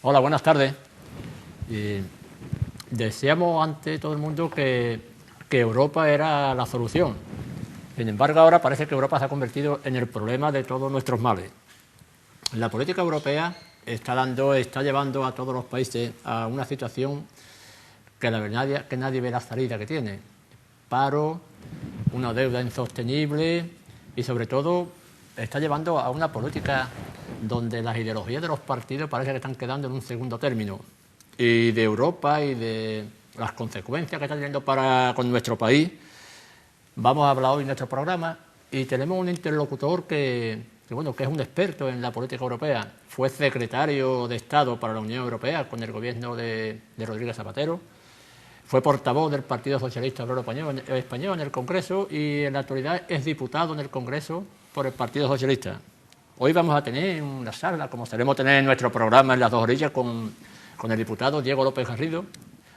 Hola, buenas tardes. Decíamos ante todo el mundo que Europa era la solución. Sin embargo, ahora parece que Europa se ha convertido en el problema de todos nuestros males. La política europea está llevando a todos los países a una situación que nadie ve la salida que tiene. Paro, una deuda insostenible y, sobre todo, está llevando a una política donde las ideologías de los partidos parece que están quedando en un segundo término. Y de Europa y de las consecuencias que está teniendo con nuestro país, vamos a hablar hoy en nuestro programa y tenemos un interlocutor que es un experto en la política europea. Fue secretario de Estado para la Unión Europea con el gobierno de Rodríguez Zapatero. Fue portavoz del Partido Socialista Obrero Español en el Congreso y en la actualidad es diputado en el Congreso por el Partido Socialista. Hoy vamos a tener una charla, como solemos tener en nuestro programa en Las Dos Orillas, con el diputado Diego López Garrido.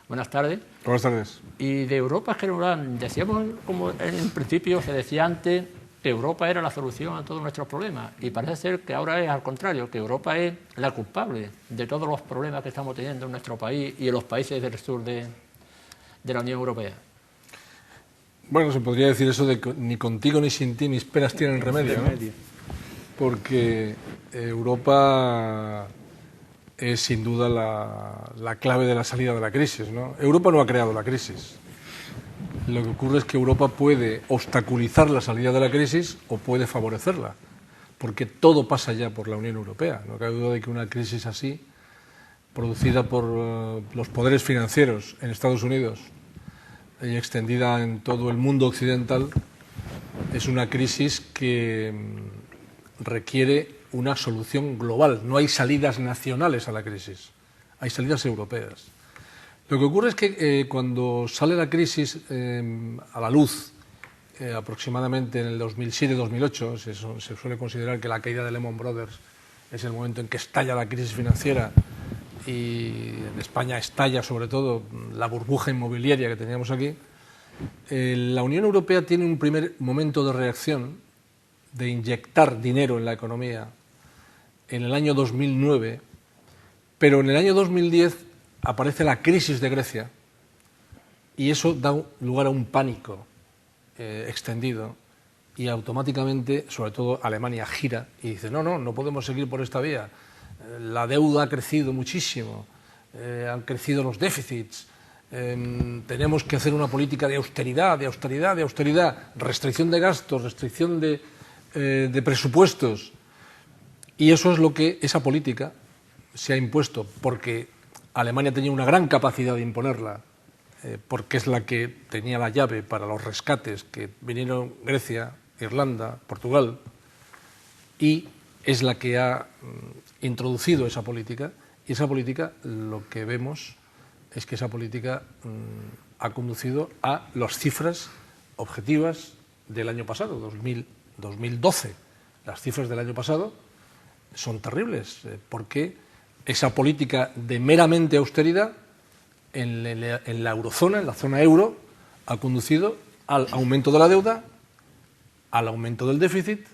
Buenas tardes. Buenas tardes. Y de Europa en general, decíamos, como en principio se decía antes, que Europa era la solución a todos nuestros problemas. Y parece ser que ahora es al contrario, que Europa es la culpable de todos los problemas que estamos teniendo en nuestro país y en los países del sur de la Unión Europea. Bueno, se podría decir eso de que ni contigo ni sin ti mis penas tienen remedio, ¿no? Porque Europa es sin duda la clave de la salida de la crisis, ¿no? Europa no ha creado la crisis. Lo que ocurre es que Europa puede obstaculizar la salida de la crisis o puede favorecerla, porque todo pasa ya por la Unión Europea. No cabe duda de que una crisis así, producida por los poderes financieros en Estados Unidos y extendida en todo el mundo occidental, es una crisis que requiere una solución global. No hay salidas nacionales a la crisis, hay salidas europeas. Lo que ocurre es que cuando sale la crisis a la luz, aproximadamente en el 2007-2008, se suele considerar que la caída de Lehman Brothers es el momento en que estalla la crisis financiera y en España estalla sobre todo la burbuja inmobiliaria que teníamos aquí. La Unión Europea tiene un primer momento de reacción, de inyectar dinero en la economía en el año 2009, pero en el año 2010 aparece la crisis de Grecia y eso da lugar a un pánico extendido y automáticamente, sobre todo, Alemania gira y dice no podemos seguir por esta vía. La deuda ha crecido muchísimo, han crecido los déficits, tenemos que hacer una política de austeridad, restricción de gastos, restricción de presupuestos. Y eso es lo que esa política se ha impuesto, porque Alemania tenía una gran capacidad de imponerla, porque es la que tenía la llave para los rescates que vinieron Grecia, Irlanda, Portugal, y es la que ha introducido esa política, y esa política, lo que vemos es que esa política ha conducido a las cifras objetivas del año pasado, 2012. Las cifras del año pasado son terribles, porque esa política de meramente austeridad en la eurozona, en la zona euro, ha conducido al aumento de la deuda, al aumento del déficit,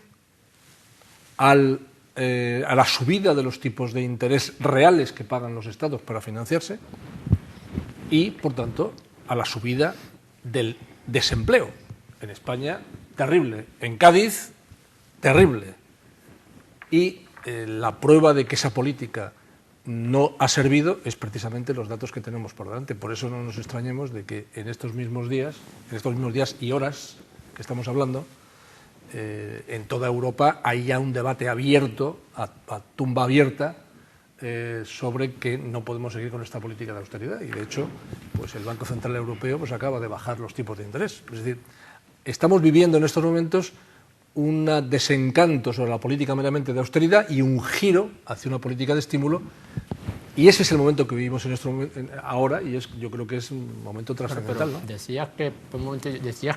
a la subida de los tipos de interés reales que pagan los estados para financiarse y, por tanto, a la subida del desempleo. En España, terrible. En Cádiz, terrible. Y la prueba de que esa política no ha servido es precisamente los datos que tenemos por delante. Por eso no nos extrañemos de que en estos mismos días y horas que estamos hablando, en toda Europa hay ya un debate abierto, a tumba abierta, sobre que no podemos seguir con esta política de austeridad. Y de hecho, pues el Banco Central Europeo pues acaba de bajar los tipos de interés. Es decir, estamos viviendo en estos momentos un desencanto sobre la política meramente de austeridad y un giro hacia una política de estímulo, y ese es el momento que vivimos ahora, y yo creo que es un momento trascendental, ¿no? Decías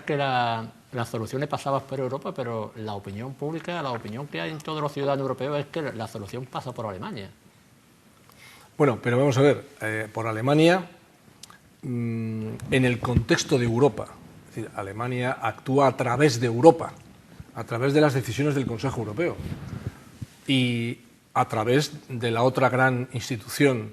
que las soluciones pasaban por Europa, pero la opinión pública, la opinión que hay en todos los ciudadanos europeos es que la solución pasa por Alemania. Bueno, pero vamos a ver, por Alemania, en el contexto de Europa, es decir, Alemania actúa a través de Europa, a través de las decisiones del Consejo Europeo. Y a través de la otra gran institución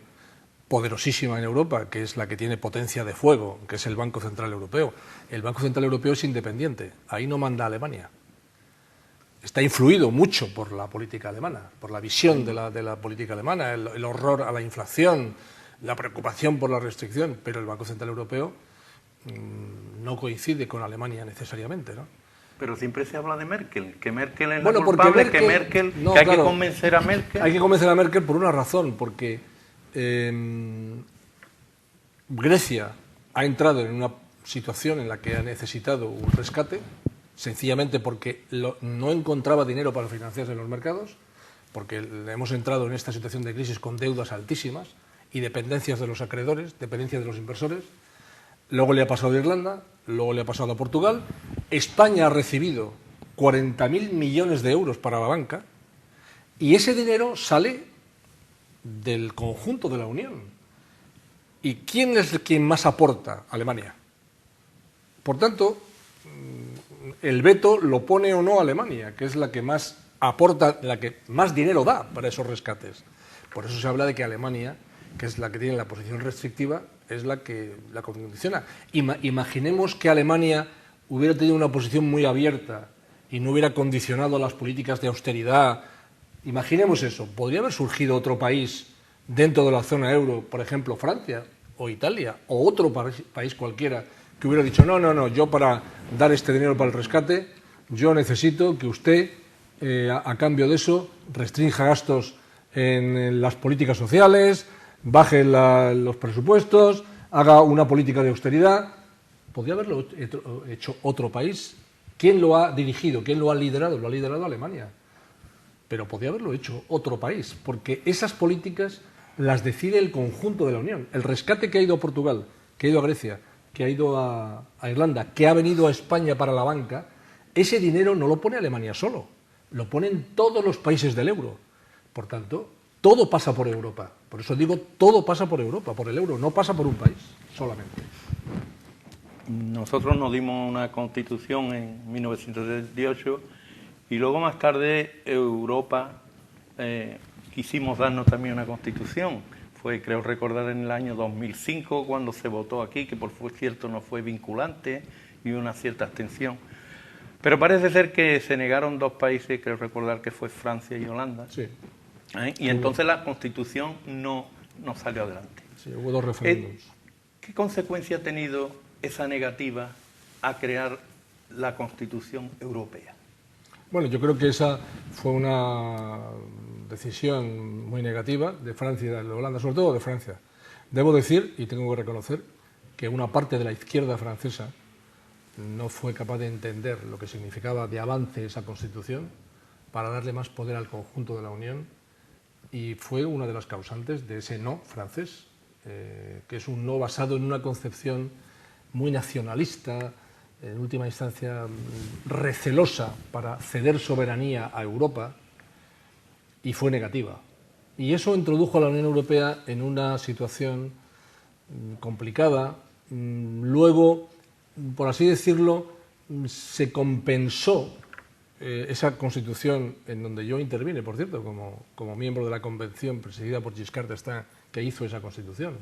poderosísima en Europa, que es la que tiene potencia de fuego, que es el Banco Central Europeo. El Banco Central Europeo es independiente, ahí no manda Alemania. Está influido mucho por la política alemana, por la visión de la política alemana, el horror a la inflación, la preocupación por la restricción, pero el Banco Central Europeo no coincide con Alemania necesariamente, ¿no? Pero siempre se habla de Merkel, que Merkel es bueno, la culpable, Merkel, que hay que convencer a Merkel. Hay que convencer a Merkel por una razón, porque Grecia ha entrado en una situación en la que ha necesitado un rescate, sencillamente porque no encontraba dinero para financiarse en los mercados, porque hemos entrado en esta situación de crisis con deudas altísimas y dependencias de los acreedores, dependencias de los inversores. Luego le ha pasado a Irlanda, luego le ha pasado a Portugal. España ha recibido 40.000 millones de euros para la banca y ese dinero sale del conjunto de la Unión. ¿Y quién es quien más aporta? Alemania. Por tanto, el veto lo pone o no Alemania, que es la que más aporta, la que más dinero da para esos rescates. Por eso se habla de que Alemania, que es la que tiene la posición restrictiva, es la que la condiciona. Imaginemos que Alemania hubiera tenido una posición muy abierta y no hubiera condicionado las políticas de austeridad. Imaginemos eso. ¿Podría haber surgido otro país dentro de la zona euro, por ejemplo Francia o Italia o otro país cualquiera, que hubiera dicho no, yo para dar este dinero para el rescate, yo necesito que usted, a cambio de eso, restrinja gastos en las políticas sociales, baje los presupuestos, haga una política de austeridad? ¿Podría haberlo hecho otro país? ¿Quién lo ha dirigido? ¿Quién lo ha liderado? Lo ha liderado Alemania. Pero podría haberlo hecho otro país, porque esas políticas las decide el conjunto de la Unión. El rescate que ha ido a Portugal, que ha ido a Grecia, que ha ido a Irlanda, que ha venido a España para la banca, ese dinero no lo pone Alemania solo, lo ponen todos los países del euro. Por tanto, todo pasa por Europa. Por eso digo, todo pasa por Europa, por el euro, no pasa por un país solamente. Nosotros nos dimos una constitución en 1978 y luego más tarde Europa quisimos darnos también una constitución. Fue, creo recordar, en el año 2005 cuando se votó aquí, que por cierto no fue vinculante y una cierta abstención. Pero parece ser que se negaron dos países, creo recordar que fue Francia y Holanda. Sí. Y entonces la Constitución no salió adelante. Sí, hubo dos referéndums. ¿Qué consecuencia ha tenido esa negativa a crear la Constitución Europea? Bueno, yo creo que esa fue una decisión muy negativa de Francia y de Holanda, sobre todo de Francia. Debo decir, y tengo que reconocer, que una parte de la izquierda francesa no fue capaz de entender lo que significaba de avance esa Constitución para darle más poder al conjunto de la Unión, y fue una de las causantes de ese no francés, que es un no basado en una concepción muy nacionalista, en última instancia recelosa para ceder soberanía a Europa, y fue negativa. Y eso introdujo a la Unión Europea en una situación complicada. Luego, por así decirlo, se compensó esa Constitución, en donde yo intervine, por cierto, como miembro de la convención presidida por Giscard d'Estaing, que hizo esa Constitución.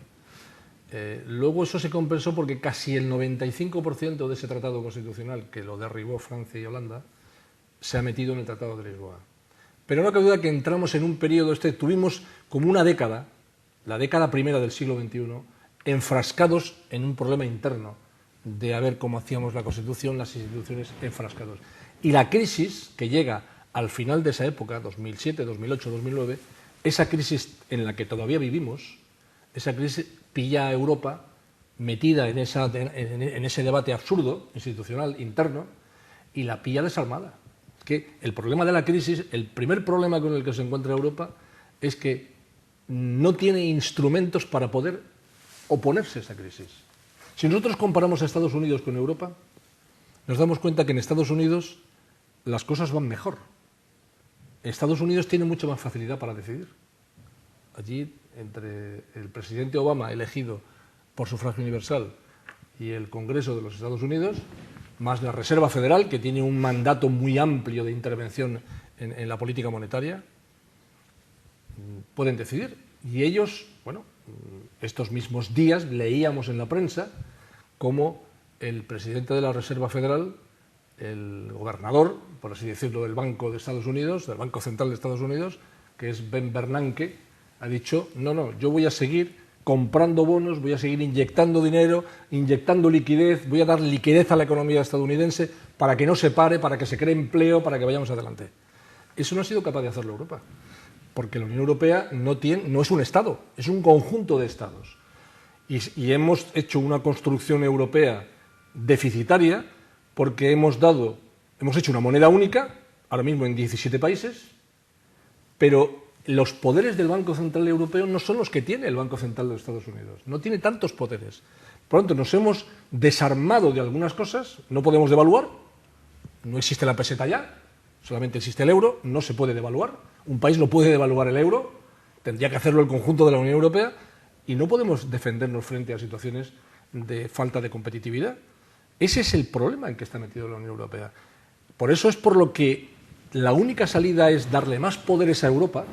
Luego eso se compensó porque casi el 95% de ese tratado constitucional, que lo derribó Francia y Holanda, se ha metido en el Tratado de Lisboa. Pero no cabe duda que entramos en un periodo, tuvimos como una década, la década primera del siglo XXI, enfrascados en un problema interno de a ver cómo hacíamos la Constitución, las instituciones enfrascados. Y la crisis que llega al final de esa época, 2007, 2008, 2009, esa crisis en la que todavía vivimos, esa crisis pilla a Europa metida en ese debate absurdo, institucional, interno, y la pilla desarmada. Que el problema de la crisis, el primer problema con el que se encuentra Europa, es que no tiene instrumentos para poder oponerse a esa crisis. Si nosotros comparamos a Estados Unidos con Europa, nos damos cuenta que en Estados Unidos las cosas van mejor. Estados Unidos tiene mucha más facilidad para decidir. Allí, entre el presidente Obama, elegido por sufragio universal, y el Congreso de los Estados Unidos, más la Reserva Federal, que tiene un mandato muy amplio de intervención en la política monetaria, pueden decidir. Y ellos, bueno, estos mismos días leíamos en la prensa cómo el presidente de la Reserva Federal, el gobernador, por así decirlo, del Banco de Estados Unidos, del Banco Central de Estados Unidos, que es Ben Bernanke, ha dicho, no, yo voy a seguir comprando bonos, voy a seguir inyectando dinero, inyectando liquidez, voy a dar liquidez a la economía estadounidense para que no se pare, para que se cree empleo, para que vayamos adelante. Eso no ha sido capaz de hacerlo Europa, porque la Unión Europea no es un Estado, es un conjunto de Estados. Y hemos hecho una construcción europea deficitaria porque hemos hecho una moneda única, ahora mismo en 17 países, pero los poderes del Banco Central Europeo no son los que tiene el Banco Central de Estados Unidos, no tiene tantos poderes. Por lo tanto, nos hemos desarmado de algunas cosas, no podemos devaluar, no existe la peseta ya, solamente existe el euro, no se puede devaluar, un país no puede devaluar el euro, tendría que hacerlo el conjunto de la Unión Europea, y no podemos defendernos frente a situaciones de falta de competitividad. Ese es el problema en que está metido la Unión Europea. Por eso es por lo que la única salida es darle más poderes a Europa,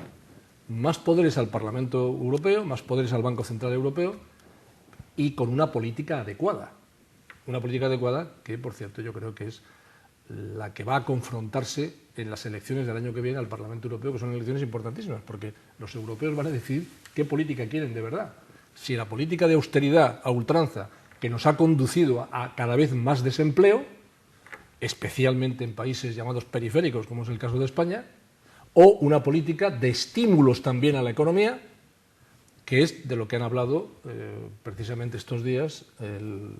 más poderes al Parlamento Europeo, más poderes al Banco Central Europeo, y con una política adecuada. Una política adecuada que, por cierto, yo creo que es la que va a confrontarse en las elecciones del año que viene al Parlamento Europeo, que son elecciones importantísimas, porque los europeos van a decidir qué política quieren de verdad. Si la política de austeridad a ultranza, que nos ha conducido a cada vez más desempleo, especialmente en países llamados periféricos, como es el caso de España, o una política de estímulos también a la economía, que es de lo que han hablado precisamente estos días el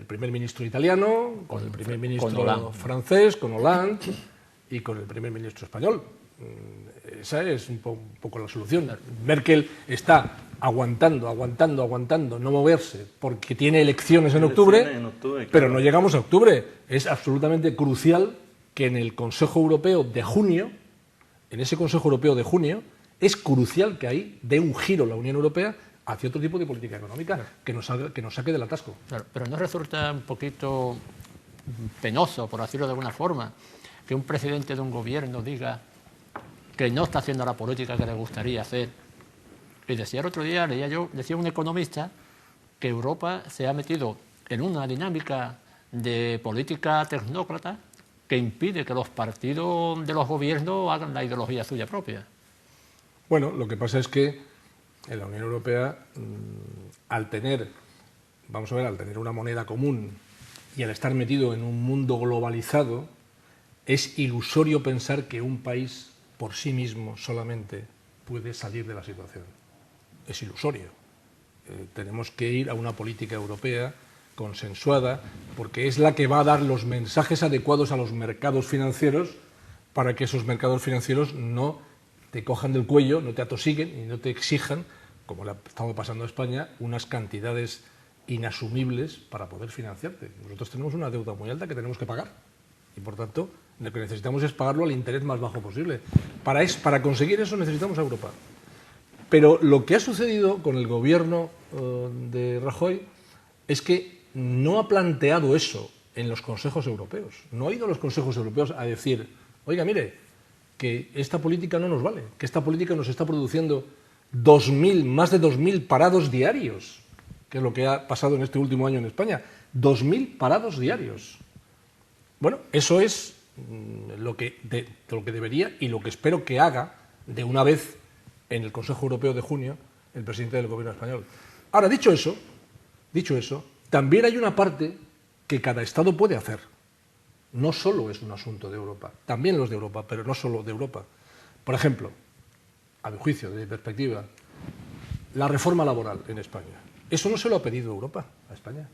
primer ministro italiano, con el primer ministro francés, con Hollande, y con el primer ministro español. Esa es un poco la solución. Merkel está aguantando, no moverse, porque tiene elecciones en octubre, pero no llegamos a octubre. Es absolutamente crucial que en el Consejo Europeo de junio, en ese Consejo Europeo de junio, es crucial que ahí dé un giro la Unión Europea hacia otro tipo de política económica que nos saque del atasco. Claro, pero ¿no resulta un poquito penoso, por decirlo de alguna forma, que un presidente de un gobierno diga que no está haciendo la política que le gustaría hacer? Y decía el otro día, decía un economista, que Europa se ha metido en una dinámica de política tecnócrata que impide que los partidos de los gobiernos hagan la ideología suya propia. Bueno, lo que pasa es que en la Unión Europea, al tener una moneda común y al estar metido en un mundo globalizado, es ilusorio pensar que un país por sí mismo solamente puede salir de la situación. Es ilusorio. Tenemos que ir a una política europea consensuada, porque es la que va a dar los mensajes adecuados a los mercados financieros para que esos mercados financieros no te cojan del cuello, no te atosiguen y no te exijan, como le ha estado pasando a España, unas cantidades inasumibles para poder financiarte. Nosotros tenemos una deuda muy alta que tenemos que pagar y, por tanto, lo que necesitamos es pagarlo al interés más bajo posible. Para conseguir eso necesitamos a Europa. Pero lo que ha sucedido con el gobierno de Rajoy es que no ha planteado eso en los consejos europeos. No ha ido a los consejos europeos a decir, oiga, mire, que esta política no nos vale, que esta política nos está produciendo más de 2.000 parados diarios, que es lo que ha pasado en este último año en España. 2.000 parados diarios. Bueno, eso es lo que debería y lo que espero que haga de una vez en el Consejo Europeo de junio el presidente del Gobierno español. Ahora, dicho eso, también hay una parte que cada Estado puede hacer. No solo es un asunto de Europa, también los de Europa, pero no solo de Europa. Por ejemplo, a mi juicio, desde mi perspectiva, la reforma laboral en España. Eso no se lo ha pedido Europa a España.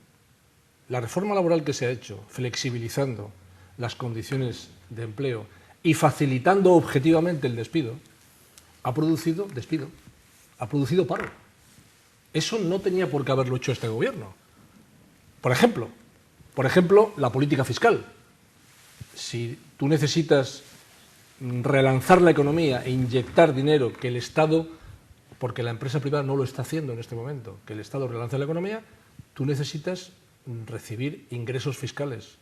La reforma laboral que se ha hecho, flexibilizando las condiciones de empleo y facilitando objetivamente el despido, ha producido despido, ha producido paro. Eso no tenía por qué haberlo hecho este gobierno. Por ejemplo, la política fiscal. Si tú necesitas relanzar la economía e inyectar dinero que el Estado, porque la empresa privada no lo está haciendo en este momento, que el Estado relance la economía, tú necesitas recibir ingresos fiscales.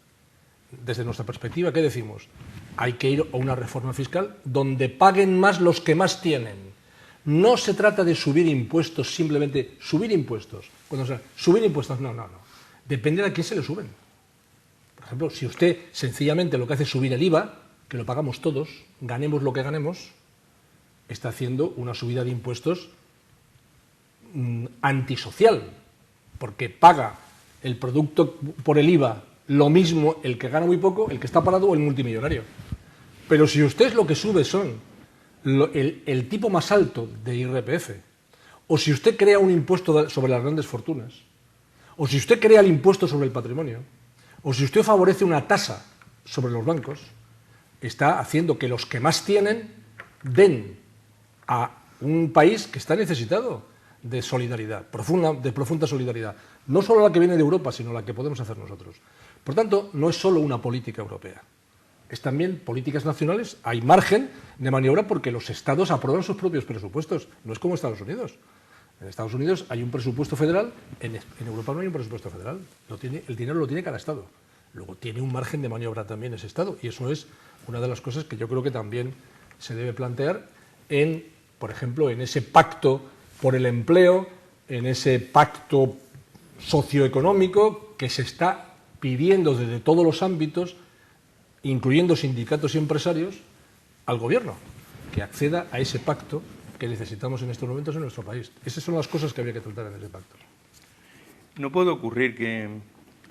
Desde nuestra perspectiva, ¿qué decimos? hay que ir a una reforma fiscal donde paguen más los que más tienen. No se trata de subir impuestos, simplemente subir impuestos. Subir impuestos, no. Depende de a quién se le suben. Por ejemplo, si usted sencillamente lo que hace es subir el IVA, que lo pagamos todos, ganemos lo que ganemos, está haciendo una subida de impuestos antisocial, porque paga el producto por el IVA lo mismo el que gana muy poco, el que está parado o el multimillonario. Pero si usted lo que sube son el tipo más alto de IRPF, o si usted crea un impuesto sobre las grandes fortunas, o si usted crea el impuesto sobre el patrimonio, o si usted favorece una tasa sobre los bancos, está haciendo que los que más tienen den a un país que está necesitado de solidaridad, de profunda solidaridad. No solo la que viene de Europa, sino la que podemos hacer nosotros. Por tanto, no es solo una política europea. Es también políticas nacionales. Hay margen de maniobra porque los estados aprueban sus propios presupuestos. No es como Estados Unidos. En Estados Unidos hay un presupuesto federal, en Europa no hay un presupuesto federal. El dinero lo tiene cada estado. Luego tiene un margen de maniobra también ese estado. Y eso es una de las cosas que yo creo que también se debe plantear por ejemplo, en ese pacto por el empleo, en ese pacto socioeconómico que se está pidiendo desde todos los ámbitos, incluyendo sindicatos y empresarios, al gobierno, que acceda a ese pacto que necesitamos en estos momentos en nuestro país. Esas son las cosas que habría que tratar en ese pacto. ¿No puede ocurrir que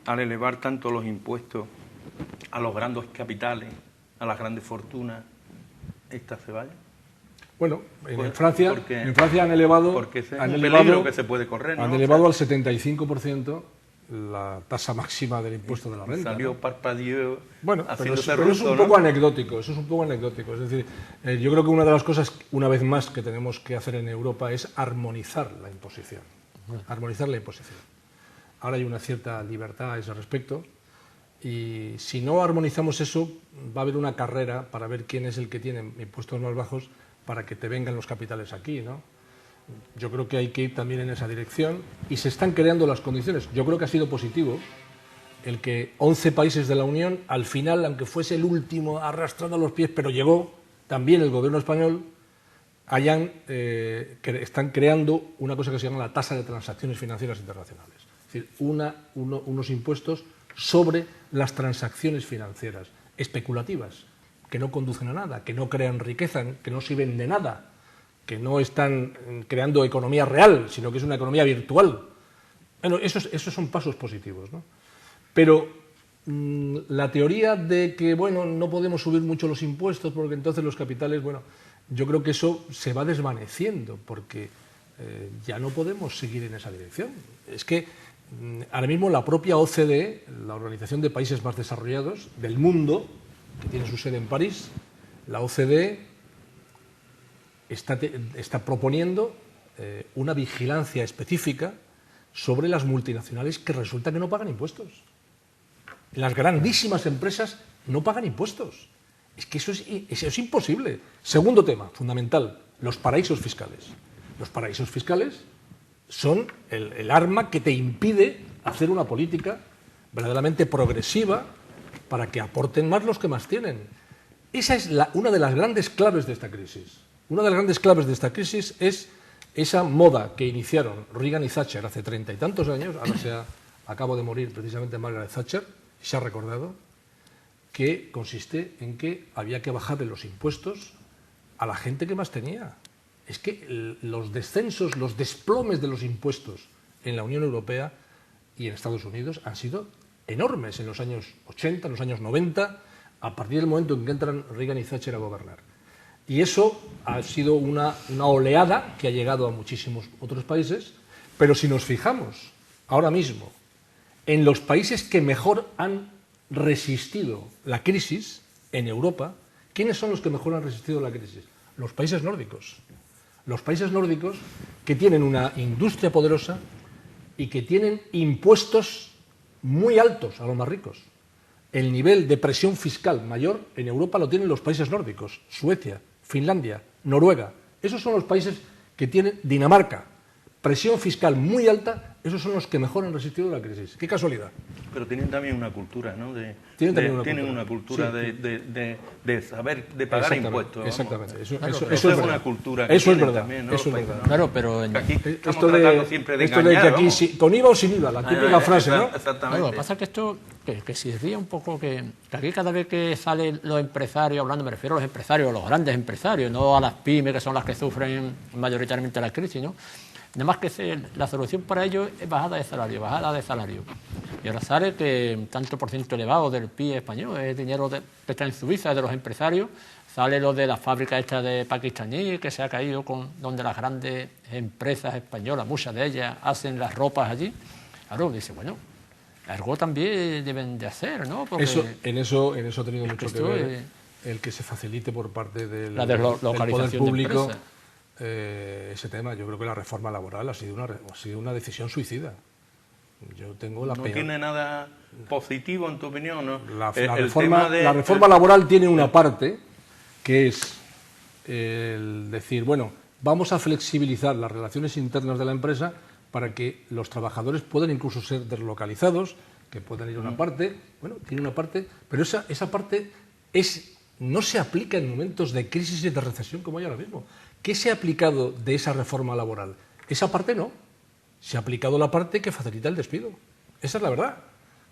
al elevar tanto los impuestos a los grandes capitales, a las grandes fortunas, estas se vayan? Bueno, en Francia han elevado, porque es un peligro que se puede correr, ¿no? Han elevado al 75% la tasa máxima del impuesto de la renta. Salió parpadeo. Bueno, pero es un poco anecdótico. Eso es un poco anecdótico. Es decir, yo creo que una de las cosas, una vez más, que tenemos que hacer en Europa es armonizar la imposición. Armonizar la imposición. Ahora hay una cierta libertad a ese respecto. Y si no armonizamos eso, va a haber una carrera para ver quién es el que tiene impuestos más bajos para que te vengan los capitales aquí, ¿no? Yo creo que hay que ir también en esa dirección y se están creando las condiciones. Yo creo que ha sido positivo el que 11 países de la Unión, al final, aunque fuese el último arrastrando los pies, pero llegó también el gobierno español, están creando una cosa que se llama la tasa de transacciones financieras internacionales. Es decir, unos impuestos sobre las transacciones financieras especulativas, que no conducen a nada, que no crean riqueza, que no sirven de nada, que no están creando economía real, sino que es una economía virtual. Bueno, esos son pasos positivos, ¿no? Pero la teoría de que, bueno, no podemos subir mucho los impuestos porque entonces los capitales, bueno, yo creo que eso se va desvaneciendo porque ya no podemos seguir en esa dirección. Es que ahora mismo la propia OCDE, la Organización de Países Más Desarrollados del mundo, que tiene su sede en París, la OCDE está proponiendo una vigilancia específica sobre las multinacionales que resulta que no pagan impuestos. Las grandísimas empresas no pagan impuestos. Es que eso es imposible. Segundo tema, fundamental, los paraísos fiscales. Los paraísos fiscales son el arma que te impide hacer una política verdaderamente progresiva para que aporten más los que más tienen. Esa es una de las grandes claves de esta crisis. Una de las grandes claves de esta crisis es esa moda que iniciaron Reagan y Thatcher hace 30 y tantos años, ahora acabo de morir precisamente Margaret Thatcher, y se ha recordado, que consiste en que había que bajarle los impuestos a la gente que más tenía. Es que los descensos, los desplomes de los impuestos en la Unión Europea y en Estados Unidos han sido enormes en los años 80, en los años 90, a partir del momento en que entran Reagan y Thatcher a gobernar. Y eso ha sido una oleada que ha llegado a muchísimos otros países, pero si nos fijamos ahora mismo en los países que mejor han resistido la crisis en Europa, ¿quiénes son los que mejor han resistido la crisis? Los países nórdicos. Los países nórdicos que tienen una industria poderosa y que tienen impuestos muy altos a los más ricos. El nivel de presión fiscal mayor en Europa lo tienen los países nórdicos, Suecia, Finlandia, Noruega. Esos son los países que tienen, Dinamarca, presión fiscal muy alta. esos son los que mejor han resistido la crisis. ¡Qué casualidad! Pero tienen también una cultura, ¿no? Tienen una cultura sí. de saber, de pagar impuestos. Exactamente. Eso es una cultura que eso es tienen verdad. también, ¿no? Eso es verdad. Claro, pero Aquí estamos esto tratando siempre de esto engañar, de que aquí vamos. con IVA o sin IVA, la típica frase, ¿no? Exactamente. Claro, lo que pasa es que esto, que sirvía un poco, que aquí cada vez que salen los empresarios, hablando, me refiero a los empresarios, los grandes empresarios, no a las pymes, que son las que sufren mayoritariamente la crisis, ¿no? Nada más que la solución para ellos es bajada de salario. Y ahora sale que un tanto por ciento elevado del PIB español es dinero que está en Suiza, de los empresarios. Sale lo de la fábrica esta de pakistaní, que se ha caído donde las grandes empresas españolas, muchas de ellas, hacen las ropas allí. Claro, dice, bueno, algo también deben de hacer, ¿no? Porque en eso ha tenido mucho que ver el que se facilite por parte del poder público ese tema. Yo creo que la reforma laboral ha sido una decisión suicida. Yo tengo la peor. No tiene nada positivo, en tu opinión, ¿no? La reforma laboral tiene una parte que es el decir, bueno, vamos a flexibilizar las relaciones internas de la empresa para que los trabajadores puedan incluso ser deslocalizados, que puedan ir a una parte. Bueno, tiene una parte, pero esa parte no se aplica en momentos de crisis y de recesión como hay ahora mismo. ¿Qué se ha aplicado de esa reforma laboral? Esa parte no. Se ha aplicado la parte que facilita el despido. Esa es la verdad.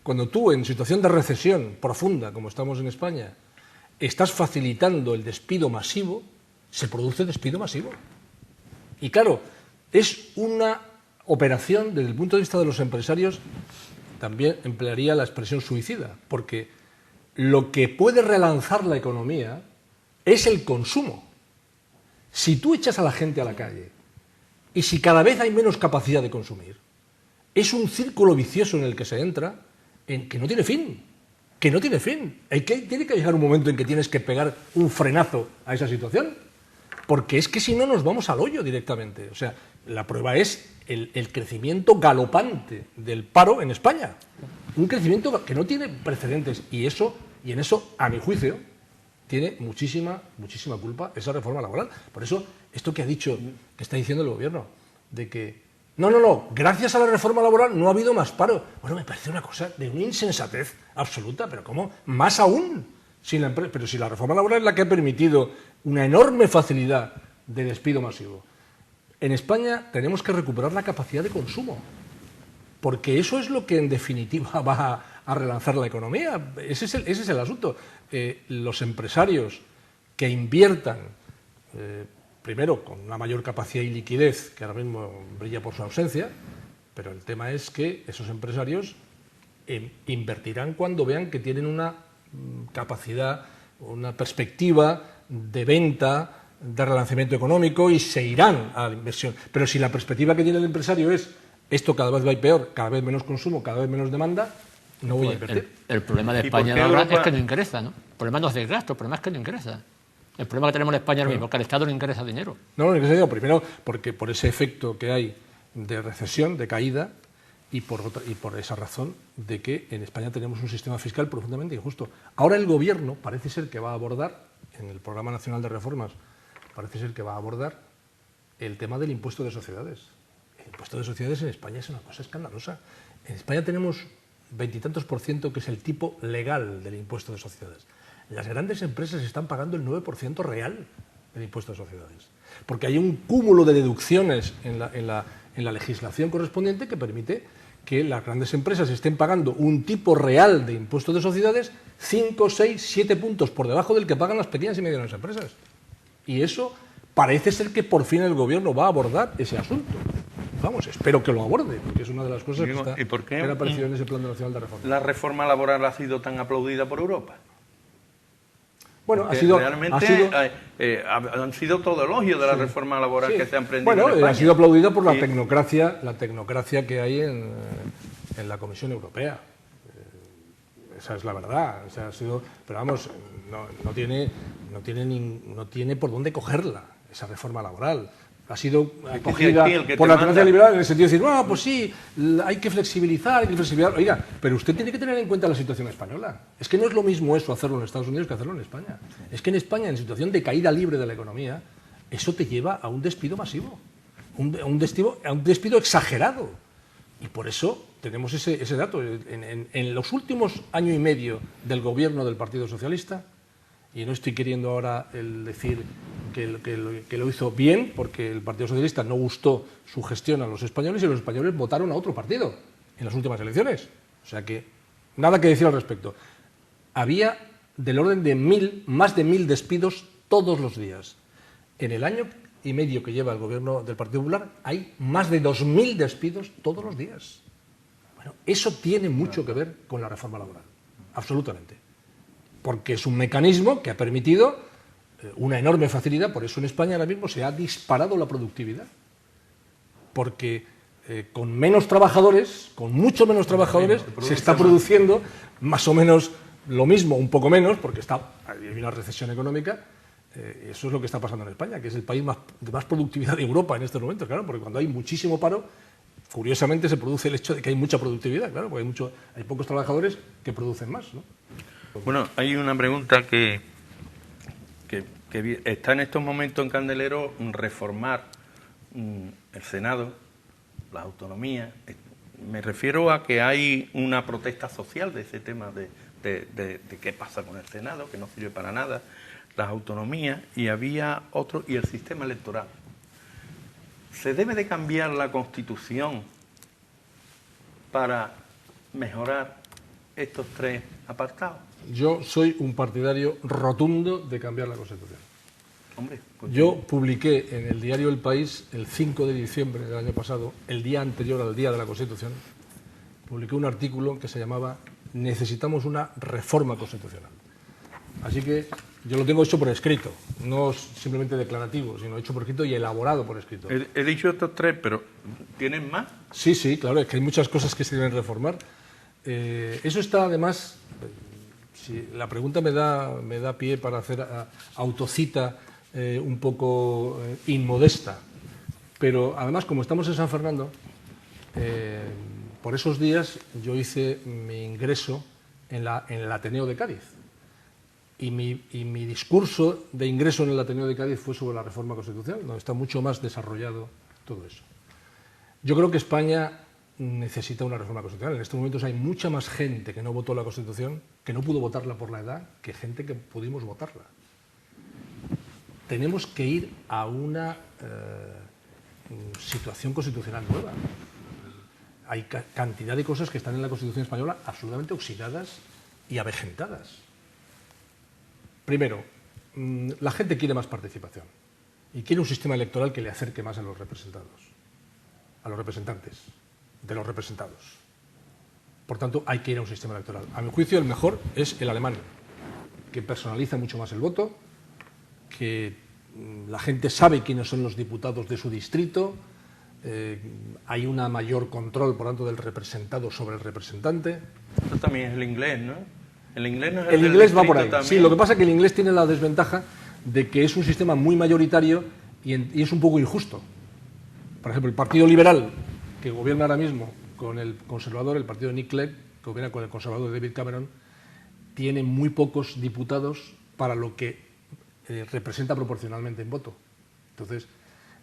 Cuando tú, en situación de recesión profunda, como estamos en España, estás facilitando el despido masivo, se produce despido masivo. Y claro, es una operación, desde el punto de vista de los empresarios, también emplearía la expresión suicida, porque lo que puede relanzar la economía es el consumo. Si tú echas a la gente a la calle y si cada vez hay menos capacidad de consumir, es un círculo vicioso en el que se entra, que no tiene fin. Tiene que llegar un momento en que tienes que pegar un frenazo a esa situación, porque es que si no nos vamos al hoyo directamente. O sea, la prueba es el crecimiento galopante del paro en España. Un crecimiento que no tiene precedentes. Y en eso, a mi juicio, tiene muchísima culpa esa reforma laboral. Por eso, esto que está diciendo el gobierno, de que no, gracias a la reforma laboral no ha habido más paro. Bueno, me parece una cosa de una insensatez absoluta, pero ¿cómo? Más aún. Pero si la reforma laboral es la que ha permitido una enorme facilidad de despido masivo. En España tenemos que recuperar la capacidad de consumo, porque eso es lo que en definitiva va a relanzar la economía. Ese es el asunto. Los empresarios que inviertan, primero con una mayor capacidad y liquidez, que ahora mismo brilla por su ausencia, pero el tema es que esos empresarios invertirán cuando vean que tienen una capacidad, una perspectiva de venta, de relanzamiento económico, y se irán a la inversión. Pero si la perspectiva que tiene el empresario es esto cada vez va a ir peor, cada vez menos consumo, cada vez menos demanda, no voy a invertir. El problema de España ahora es que no ingresa, ¿no? El problema no es de gasto, el problema es que no ingresa. El problema que tenemos en España ahora mismo es que al Estado no ingresa dinero. No ingresa dinero, primero porque por ese efecto que hay de recesión, de caída, y por esa razón de que en España tenemos un sistema fiscal profundamente injusto. Ahora el Gobierno parece ser que va a abordar, en el Programa Nacional de Reformas, parece ser que va a abordar el tema del impuesto de sociedades. El impuesto de sociedades en España es una cosa escandalosa. En España tenemos 20 y tantos % que es el tipo legal del impuesto de sociedades. Las grandes empresas están pagando el 9% real del impuesto de sociedades, porque hay un cúmulo de deducciones en la legislación correspondiente que permite que las grandes empresas estén pagando un tipo real de impuesto de sociedades 5, 6, 7 puntos por debajo del que pagan las pequeñas y medianas empresas. Y eso parece ser que por fin el Gobierno va a abordar ese asunto. Vamos, espero que lo aborde, porque es una de las cosas que ha aparecido en ese Plan Nacional de Reforma. ¿La reforma laboral ha sido tan aplaudida por Europa? Bueno, han sido todo elogios de la reforma laboral que se ha emprendido en España. Ha sido aplaudida por la tecnocracia que hay en la Comisión Europea. Esa es la verdad. O sea, pero vamos, no tiene por dónde cogerla esa reforma laboral. Ha sido acogida por la tendencia liberal en el sentido de decir, pues sí, hay que flexibilizar. Oiga, pero usted tiene que tener en cuenta la situación española. Es que no es lo mismo eso hacerlo en Estados Unidos que hacerlo en España. Es que en España, en situación de caída libre de la economía, eso te lleva a un despido masivo, a un despido exagerado. Y por eso tenemos ese dato. En los últimos año y medio del gobierno del Partido Socialista, y no estoy queriendo ahora decir que lo hizo bien, porque el Partido Socialista no gustó su gestión a los españoles y los españoles votaron a otro partido en las últimas elecciones. O sea que nada que decir al respecto. Había del orden de más de 1000 despidos todos los días. En el año y medio que lleva el gobierno del Partido Popular hay más de 2000 despidos todos los días. Bueno, eso tiene mucho que ver con la reforma laboral, absolutamente. Porque es un mecanismo que ha permitido una enorme facilidad, por eso en España ahora mismo se ha disparado la productividad. Porque con menos trabajadores, con mucho menos trabajadores, se está produciendo más o menos lo mismo, un poco menos, porque hay una recesión económica. Eso es lo que está pasando en España, que es el país de más productividad de Europa en estos momentos, claro, porque cuando hay muchísimo paro, curiosamente se produce el hecho de que hay mucha productividad, claro, porque hay pocos trabajadores que producen más, ¿no? Bueno, hay una pregunta que está en estos momentos en candelero: reformar el Senado, la autonomía. Me refiero a que hay una protesta social de ese tema de qué pasa con el Senado, que no sirve para nada, las autonomías, y había otro, y el sistema electoral. ¿Se debe de cambiar la Constitución para mejorar estos tres apartados? Yo soy un partidario rotundo de cambiar la Constitución. Hombre, pues yo publiqué en el diario El País el 5 de diciembre del año pasado, el día anterior al Día de la Constitución, publiqué un artículo que se llamaba "Necesitamos una reforma constitucional". Así que yo lo tengo hecho por escrito, no simplemente declarativo, sino hecho por escrito y elaborado por escrito. He dicho estos tres, pero ¿tienen más? Sí, claro, es que hay muchas cosas que se deben reformar. Eso está además, si la pregunta me da pie para hacer autocita un poco inmodesta, pero además como estamos en San Fernando, por esos días yo hice mi ingreso en el Ateneo de Cádiz. Y mi discurso de ingreso en el Ateneo de Cádiz fue sobre la reforma constitucional, donde está mucho más desarrollado todo eso. Yo creo que España necesita una reforma constitucional. En estos momentos hay mucha más gente que no votó la Constitución, que no pudo votarla por la edad, que gente que pudimos votarla. Tenemos que ir a una situación constitucional nueva. Hay cantidad de cosas que están en la Constitución española absolutamente oxidadas y avejentadas. Primero, la gente quiere más participación y quiere un sistema electoral que le acerque más a los representados, a los representantes de los representados. Por tanto, hay que ir a un sistema electoral. A mi juicio, el mejor es el alemán, que personaliza mucho más el voto, que la gente sabe quiénes son los diputados de su distrito, hay un mayor control, por tanto, del representado sobre el representante. Esto también es el inglés, ¿no? El inglés no es el inglés va por ahí. También. Sí, lo que pasa es que el inglés tiene la desventaja de que es un sistema muy mayoritario y es un poco injusto. Por ejemplo, el Partido Liberal, que gobierna ahora mismo con el conservador, el partido de Nick Clegg, que gobierna con el conservador David Cameron, tiene muy pocos diputados para lo que representa proporcionalmente en voto. Entonces,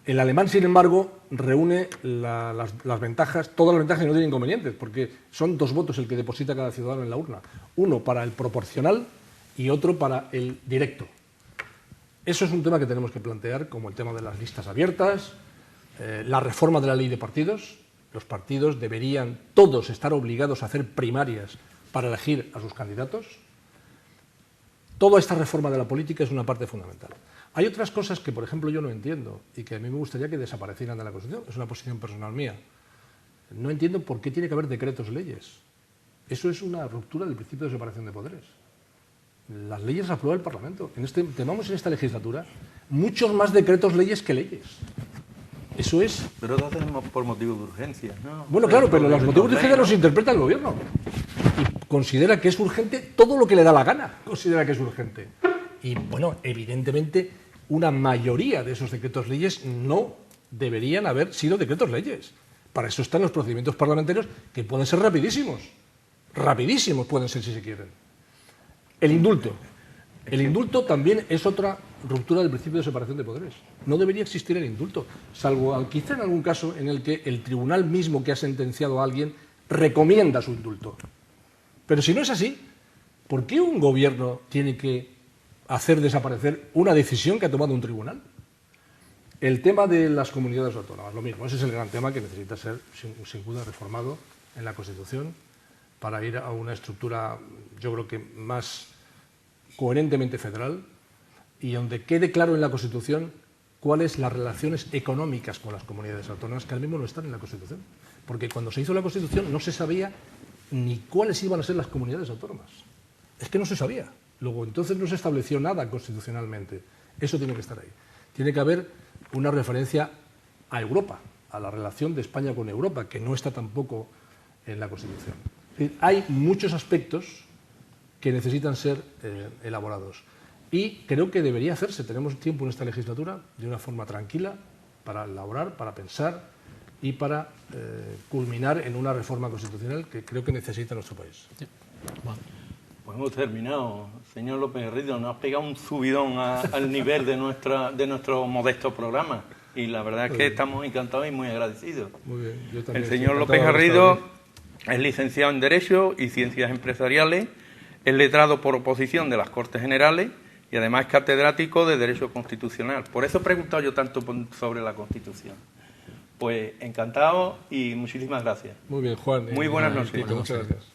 el alemán, sin embargo, reúne las ventajas, todas las ventajas y no tiene inconvenientes, porque son 2 votos el que deposita cada ciudadano en la urna. Uno para el proporcional y otro para el directo. Eso es un tema que tenemos que plantear, como el tema de las listas abiertas, la reforma de la ley de partidos. Los partidos deberían todos estar obligados a hacer primarias para elegir a sus candidatos. Toda esta reforma de la política es una parte fundamental. Hay otras cosas que, por ejemplo, yo no entiendo y que a mí me gustaría que desaparecieran de la Constitución. Es una posición personal mía. No entiendo por qué tiene que haber decretos leyes. Eso es una ruptura del principio de separación de poderes. Las leyes las aprueba el Parlamento. Tenemos en esta legislatura muchos más decretos leyes que leyes. Eso es... Pero lo hacemos por motivos de urgencia, ¿no? Bueno, claro, pero los motivos de urgencia los interpreta el Gobierno. Y considera que es urgente todo lo que le da la gana. Considera que es urgente. Y, bueno, evidentemente, una mayoría de esos decretos leyes no deberían haber sido decretos leyes. Para eso están los procedimientos parlamentarios, que pueden ser rapidísimos. Rapidísimos pueden ser si se quieren. El indulto. El indulto también es otra ruptura del principio de separación de poderes. No debería existir el indulto, salvo quizá en algún caso en el que el tribunal mismo que ha sentenciado a alguien recomienda su indulto. Pero si no es así, ¿por qué un gobierno tiene que hacer desaparecer una decisión que ha tomado un tribunal? El tema de las comunidades autónomas, lo mismo. Ese es el gran tema que necesita ser, sin duda, reformado en la Constitución para ir a una estructura, yo creo que más coherentemente federal, y donde quede claro en la Constitución cuáles las relaciones económicas con las comunidades autónomas, que ahora mismo no están en la Constitución. Porque cuando se hizo la Constitución no se sabía ni cuáles iban a ser las comunidades autónomas. Es que no se sabía. Luego, entonces no se estableció nada constitucionalmente. Eso tiene que estar ahí. Tiene que haber una referencia a Europa, a la relación de España con Europa, que no está tampoco en la Constitución. Es decir, hay muchos aspectos que necesitan ser elaborados. Y creo que debería hacerse. Tenemos tiempo en esta legislatura de una forma tranquila para elaborar, para pensar y para culminar en una reforma constitucional que creo que necesita nuestro país. Sí. Bueno. Pues hemos terminado. Señor López Garrido, nos ha pegado un subidón al nivel de nuestro modesto programa. Y la verdad es que estamos encantados y muy agradecidos. Muy bien, yo también. El señor López Garrido es licenciado en Derecho y Ciencias Empresariales, es letrado por oposición de las Cortes Generales y además es catedrático de Derecho Constitucional. Por eso he preguntado yo tanto sobre la Constitución. Pues encantado y muchísimas gracias. Muy bien, Juan. Muy buenas noches. Muchas gracias.